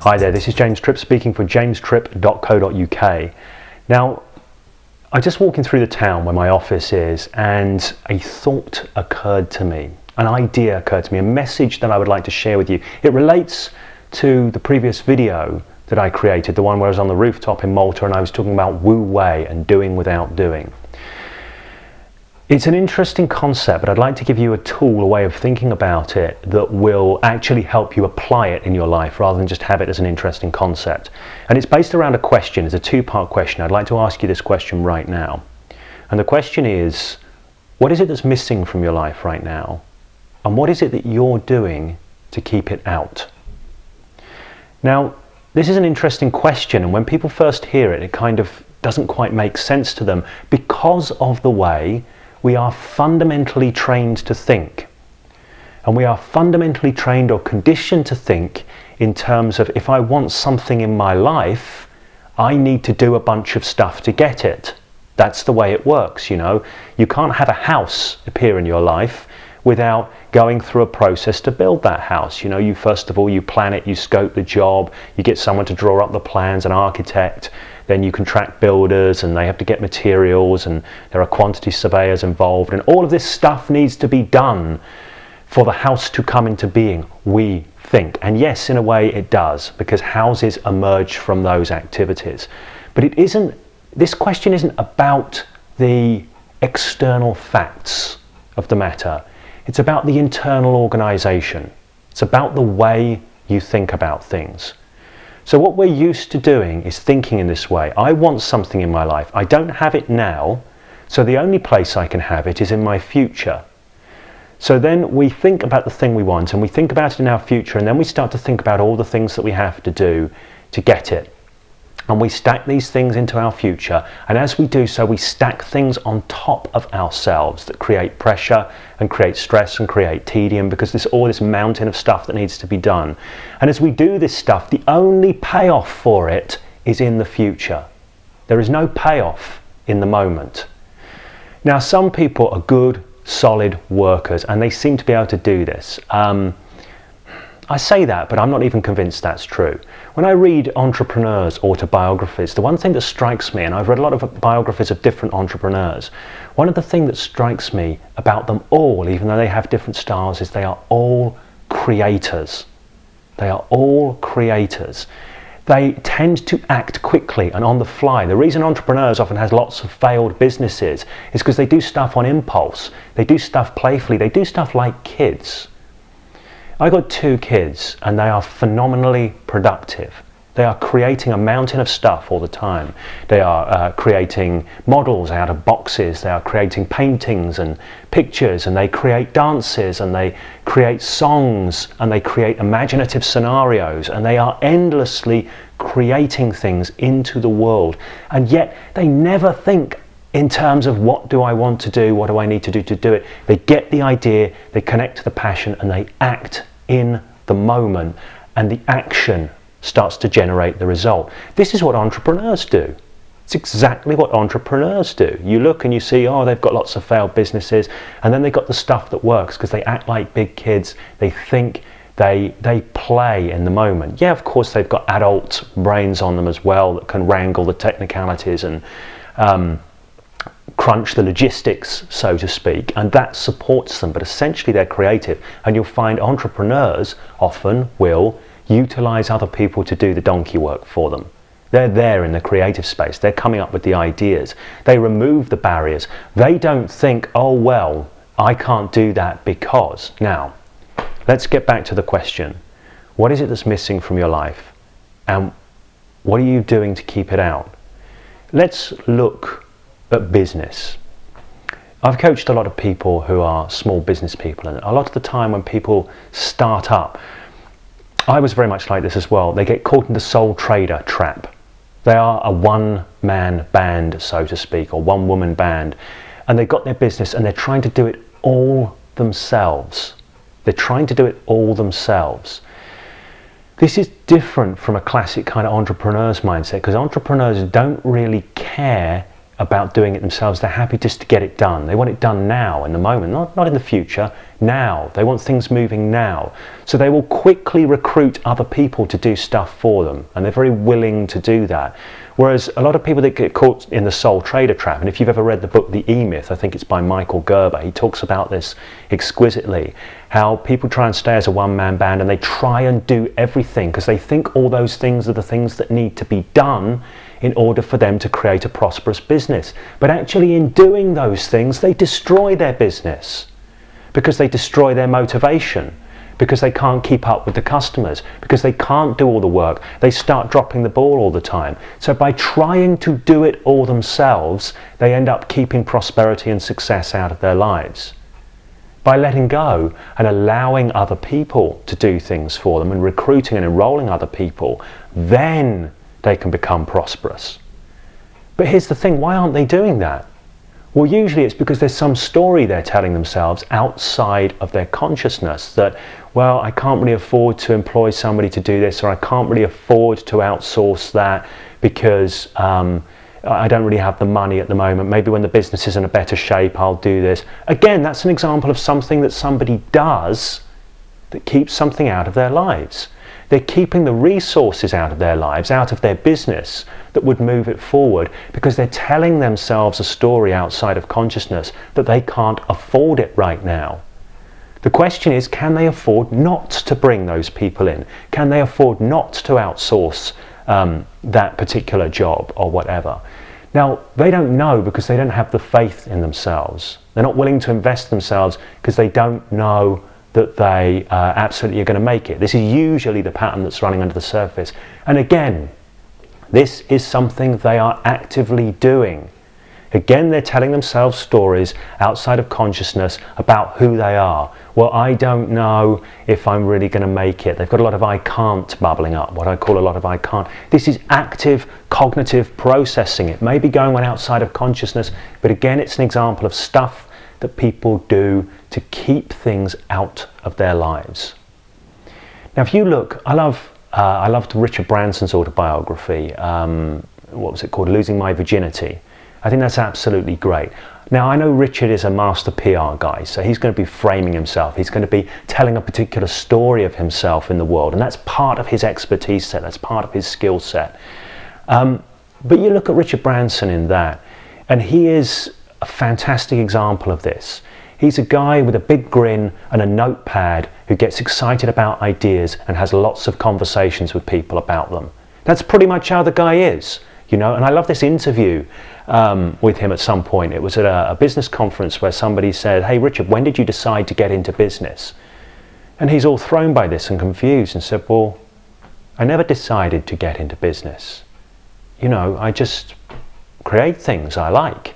Hi there, this is James Tripp speaking for jamestripp.co.uk. Now, I'm just walking through the town where my office is, and a thought occurred to me, an idea occurred to me, a message that I would like to share with you. It relates to the previous video that I created, the one where I was on the rooftop in Malta and I was talking about Wu Wei and doing without doing. It's an interesting concept, but I'd like to give you a tool, a way of thinking about it that will actually help you apply it in your life rather than just have it as an interesting concept. And it's based around a question. It's a two-part question. I'd like to ask you this question right now. And the question is, what is it that's missing from your life right now? And what is it that you're doing to keep it out? Now, this is an interesting question, and when people first hear it, it kind of doesn't quite make sense to them because of the way we are fundamentally trained to think. And we are fundamentally trained or conditioned to think in terms of, if I want something in my life, I need to do a bunch of stuff to get it. That's the way it works, you know. You can't have a house appear in your life without going through a process to build that house. You know, you first of all, you plan it, you scope the job, you get someone to draw up the plans, an architect, then you contract builders and they have to get materials and there are quantity surveyors involved, and all of this stuff needs to be done for the house to come into being, we think. And yes, in a way it does, because houses emerge from those activities. But it isn't, this question isn't about the external facts of the matter. It's about the internal organization. It's about the way you think about things. So what we're used to doing is thinking in this way. I want something in my life. I don't have it now, so the only place I can have it is in my future. So then we think about the thing we want, and we think about it in our future, and then we start to think about all the things that we have to do to get it. And we stack these things into our future, and as we do so, we stack things on top of ourselves that create pressure and create stress and create tedium, because there's all this mountain of stuff that needs to be done. And as we do this stuff, the only payoff for it is in the future. There is no payoff in the moment. Now, some people are good, solid workers, and they seem to be able to do this. I say that, but I'm not even convinced that's true. When I read entrepreneurs' autobiographies, the one thing that strikes me, and I've read a lot of biographies of different entrepreneurs, one of the things that strikes me about them all, even though they have different styles, is they are all creators. They are all creators. They tend to act quickly and on the fly. The reason entrepreneurs often have lots of failed businesses is because they do stuff on impulse. They do stuff playfully. They do stuff like kids. I got 2 kids and they are phenomenally productive. They are creating a mountain of stuff all the time. They are creating models out of boxes. They are creating paintings and pictures, and they create dances, and they create songs, and they create imaginative scenarios, and they are endlessly creating things into the world. And yet they never think in terms of, what do I want to do? What do I need to do it? They get the idea, they connect to the passion, and they act in the moment, and the action starts to generate the result. This is what entrepreneurs do. It's exactly what entrepreneurs do. You look and you see, oh, they've got lots of failed businesses, and then they've got the stuff that works because they act like big kids. They think, they play in the moment. Yeah, of course, they've got adult brains on them as well that can wrangle the technicalities and crunch the logistics, so to speak, and that supports them, but essentially they're creative. And you'll find entrepreneurs often will utilize other people to do the donkey work for them. They're there in the creative space. They're coming up with the ideas. They remove the barriers. They don't think, oh, well, I can't do that because. Now, let's get back to the question. What is it that's missing from your life? And what are you doing to keep it out? Let's look at business. I've coached a lot of people who are small business people, and a lot of the time when people start up, I was very much like this as well. They get caught in the sole trader trap. They are a one-man band, so to speak, or one-woman band, and they've got their business and they're trying to do it all themselves. They're trying to do it all themselves. This is different from a classic kind of entrepreneur's mindset, because entrepreneurs don't really care about doing it themselves. They're happy just to get it done. They want it done now, in the moment, not in the future, now. They want things moving now. So they will quickly recruit other people to do stuff for them, and they're very willing to do that. Whereas a lot of people that get caught in the sole trader trap, and if you've ever read the book The E-Myth, I think it's by Michael Gerber, he talks about this exquisitely, how people try and stay as a one-man band and they try and do everything because they think all those things are the things that need to be done in order for them to create a prosperous business. But actually in doing those things, they destroy their business because they destroy their motivation, because they can't keep up with the customers, because they can't do all the work. They start dropping the ball all the time. So by trying to do it all themselves, they end up keeping prosperity and success out of their lives. By letting go and allowing other people to do things for them and recruiting and enrolling other people, then they can become prosperous. But here's the thing, why aren't they doing that? Well, usually it's because there's some story they're telling themselves outside of their consciousness that, well, I can't really afford to employ somebody to do this, or I can't really afford to outsource that because I don't really have the money at the moment. Maybe when the business is in a better shape, I'll do this. Again, that's an example of something that somebody does that keeps something out of their lives. They're keeping the resources out of their lives, out of their business, that would move it forward because they're telling themselves a story outside of consciousness that they can't afford it right now. The question is, can they afford not to bring those people in? Can they afford not to outsource that particular job or whatever? Now, they don't know because they don't have the faith in themselves. They're not willing to invest themselves because they don't know that they absolutely are going to make it. This is usually the pattern that's running under the surface. And again, this is something they are actively doing. Again, they're telling themselves stories outside of consciousness about who they are. Well, I don't know if I'm really going to make it. They've got a lot of I can't bubbling up, what I call a lot of I can't. This is active cognitive processing. It may be going on outside of consciousness, but again, it's an example of stuff that people do to keep things out of their lives. Now, if you look, I loved Richard Branson's autobiography. What was it called? Losing My Virginity. I think that's absolutely great. Now, I know Richard is a master PR guy, so he's going to be framing himself. He's going to be telling a particular story of himself in the world, and that's part of his expertise set, that's part of his skill set. But you look at Richard Branson in that, and he is a fantastic example of this. He's a guy with a big grin and a notepad who gets excited about ideas and has lots of conversations with people about them. That's pretty much how the guy is, you know. And I love this interview with him at some point. It was at a business conference where somebody said, "Hey Richard, when did you decide to get into business?" And he's all thrown by this and confused and said, "Well, I never decided to get into business. You know, I just create things I like."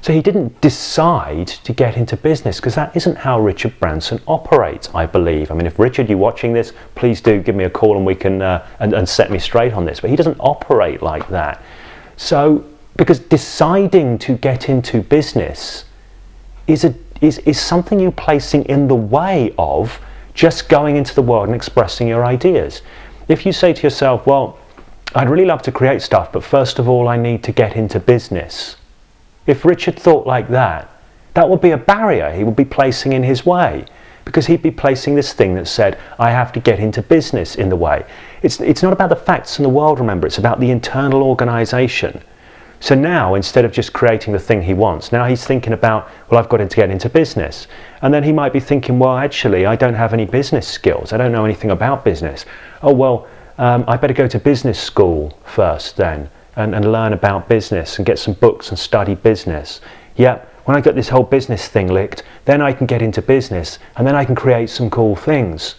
So he didn't decide to get into business because that isn't how Richard Branson operates, I believe. I mean, if Richard, you're watching this, please do give me a call and we can and set me straight on this. But he doesn't operate like that. So, because deciding to get into business is something you're placing in the way of just going into the world and expressing your ideas. If you say to yourself, well, I'd really love to create stuff, but first of all, I need to get into business. If Richard thought like that, that would be a barrier he would be placing in his way, because he'd be placing this thing that said, I have to get into business in the way. It's not about the facts in the world, remember, it's about the internal organisation. So now, instead of just creating the thing he wants, now he's thinking about, well, I've got to get into business. And then he might be thinking, well, actually, I don't have any business skills. I don't know anything about business. Oh, well, I better go to business school first then. And learn about business and get some books and study business. Yeah, when I get this whole business thing licked, then I can get into business and then I can create some cool things.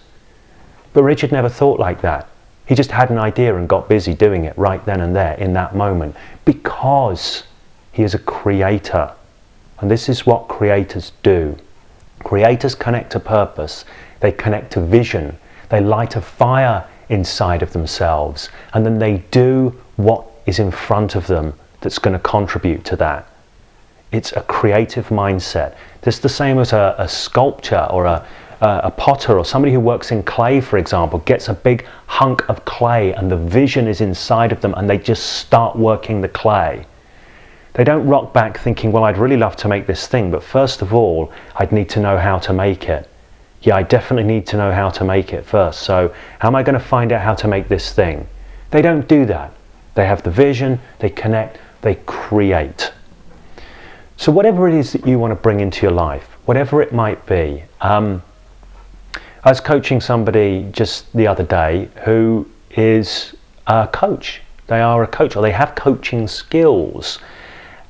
But Richard never thought like that. He just had an idea and got busy doing it right then and there in that moment because he is a creator. And this is what creators do. Creators connect to purpose. They connect to vision. They light a fire inside of themselves and then they do what is in front of them that's going to contribute to that. It's a creative mindset. It's the same as a sculptor or a potter or somebody who works in clay, for example, gets a big hunk of clay and the vision is inside of them and they just start working the clay. They don't rock back thinking, well, I'd really love to make this thing, but first of all, I'd need to know how to make it. Yeah, I definitely need to know how to make it first. So how am I going to find out how to make this thing? They don't do that. They have the vision, they connect, they create. So whatever it is that you want to bring into your life, whatever it might be. I was coaching somebody just the other day who is a coach. They are a coach, or they have coaching skills.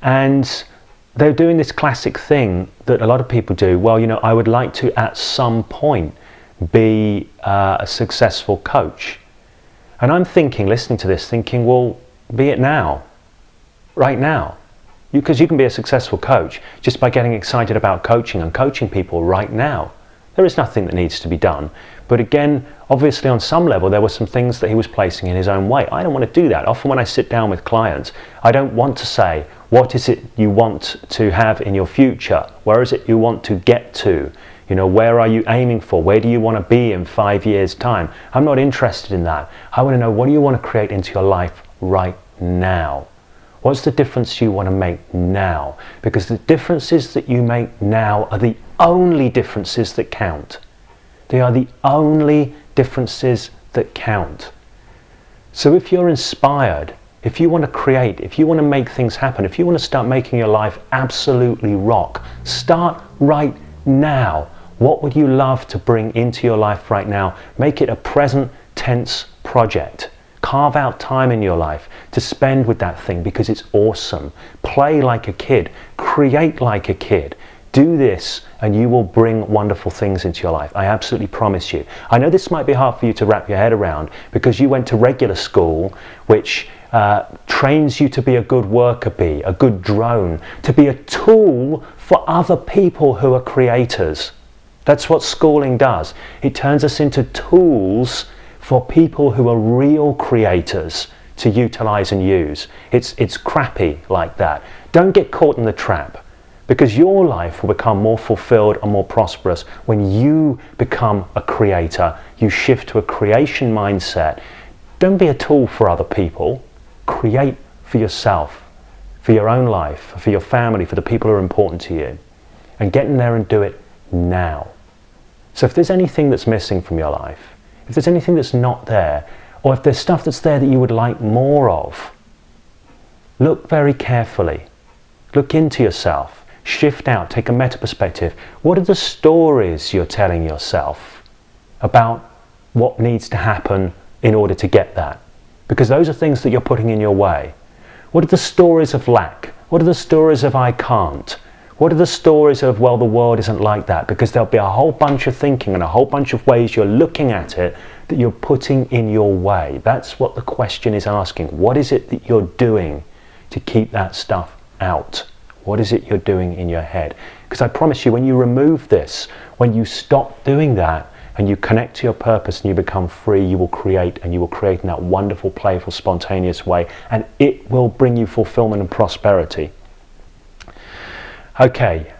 And they're doing this classic thing that a lot of people do. Well, you know, I would like to at some point be a successful coach. And I'm thinking, listening to this, thinking, well, be it now, right now. Because you can be a successful coach just by getting excited about coaching and coaching people right now. There is nothing that needs to be done. But again, obviously on some level, there were some things that he was placing in his own way. I don't want to do that. Often when I sit down with clients, I don't want to say, what is it you want to have in your future? Where is it you want to get to? You know, where are you aiming for? Where do you want to be in 5 years' time? I'm not interested in that. I want to know, what do you want to create into your life right now? What's the difference you want to make now? Because the differences that you make now are the only differences that count. They are the only differences that count. So if you're inspired, if you want to create, if you want to make things happen, if you want to start making your life absolutely rock, start right now. What would you love to bring into your life right now? Make it a present tense project. Carve out time in your life to spend with that thing because it's awesome. Play like a kid. Create like a kid. Do this and you will bring wonderful things into your life. I absolutely promise you. I know this might be hard for you to wrap your head around because you went to regular school, which trains you to be a good worker bee, a good drone, to be a tool for other people who are creators. That's what schooling does. It turns us into tools for people who are real creators to utilize and use. It's crappy like that. Don't get caught in the trap, because your life will become more fulfilled and more prosperous when you become a creator. You shift to a creation mindset. Don't be a tool for other people. Create for yourself, for your own life, for your family, for the people who are important to you. And get in there and do it now. So if there's anything that's missing from your life, if there's anything that's not there, or if there's stuff that's there that you would like more of, look very carefully. Look into yourself. Shift out. Take a meta perspective. What are the stories you're telling yourself about what needs to happen in order to get that? Because those are things that you're putting in your way. What are the stories of lack? What are the stories of I can't? What are the stories of, well, the world isn't like that? Because there'll be a whole bunch of thinking and a whole bunch of ways you're looking at it that you're putting in your way. That's what the question is asking. What is it that you're doing to keep that stuff out? What is it you're doing in your head? Because I promise you, when you remove this, when you stop doing that and you connect to your purpose and you become free, you will create, and you will create in that wonderful, playful, spontaneous way, and it will bring you fulfillment and prosperity. Okay,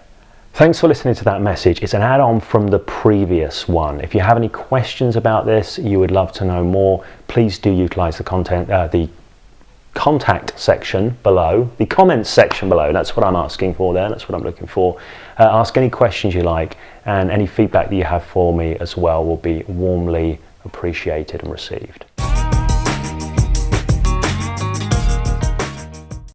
thanks for listening to that message. It's an add-on from the previous one. If you have any questions about this, you would love to know more, please do utilize the contact section below, the comments section below. That's what I'm asking for there. That's what I'm looking for. Ask any questions you like, and any feedback that you have for me as well will be warmly appreciated and received.